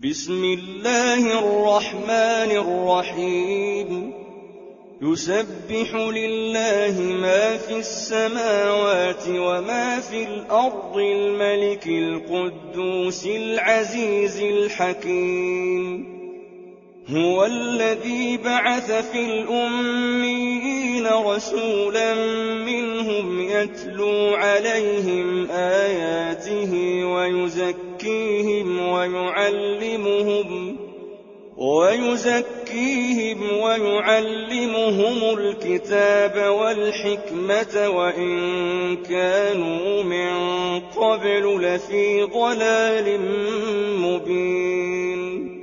بسم الله الرحمن الرحيم يسبح لله ما في السماوات وما في الأرض الملك القدوس العزيز الحكيم هو الذي بعث في الأميين رسولا منهم يتلو عليهم آياته ويزكيهم الكتاب والحكمة وإن كانوا من قبل لفي ضلال مبين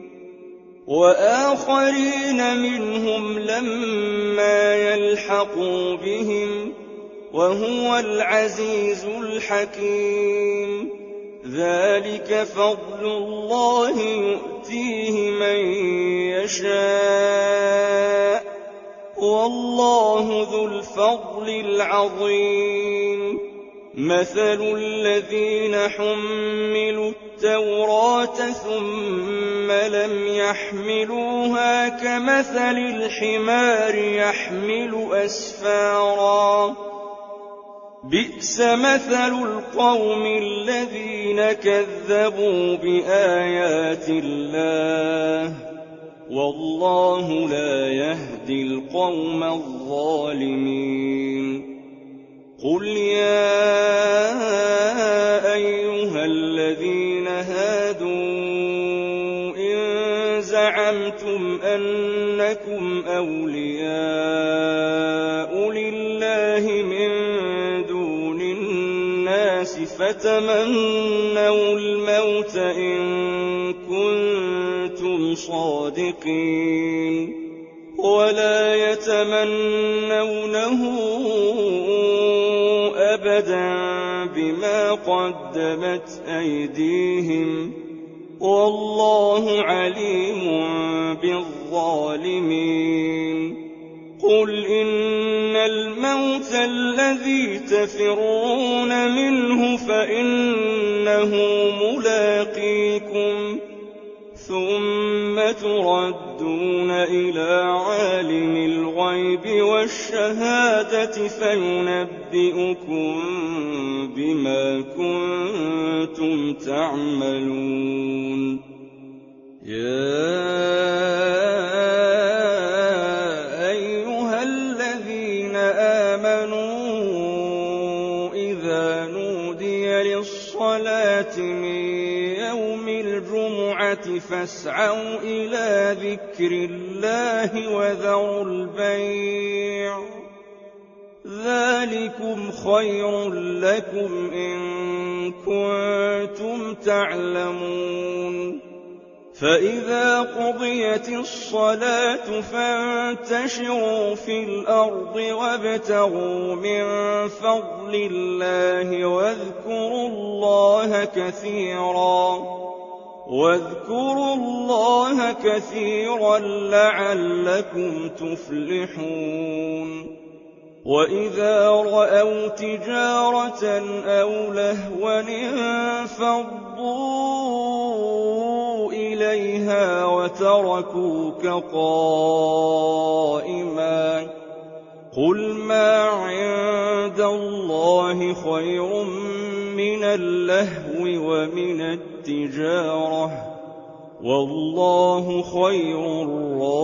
وآخرين منهم لما يلحقوا بهم وهو العزيز الحكيم ذلك فضل الله يؤتيه من يشاء والله ذو الفضل العظيم مثل الذين حملوا التوراة ثم لم يحملوها كمثل الحمار يحمل أسفارا بئس مثل القوم الذين كذبوا بآيات الله والله لا يهدي القوم الظالمين قل يا أيها الذين هادوا إن زعمتم أنكم أولياء لله من دون الناس فتمنوا الموت إن كنتم صادقين ولا يتمنونه أبدا بما قدمت أيديهم والله عليم بالظالمين قل إن الموت الذي تفرون منه فإنه ملاقيكم ثم تردون إلى عالم الغيب والشهادة فينبئكم بما كنتم تعملون يا أيها الذين آمنوا إذا نودي للصلاة من يوم الجمعة فاسعوا إلى ذكر الله وذروا البيع ذلكم خير لكم إن كنتم تعلمون فإذا قضيت الصلاة فانتشروا في الأرض وابتغوا من فضل الله واذكروا الله كثيرا لعلكم تفلحون وإذا رأوا تجارة أو لهوا انفضوا إليها وتركوك قائما قل ما عند الله خير من اللهو ومن التجارة والله خير الرازقين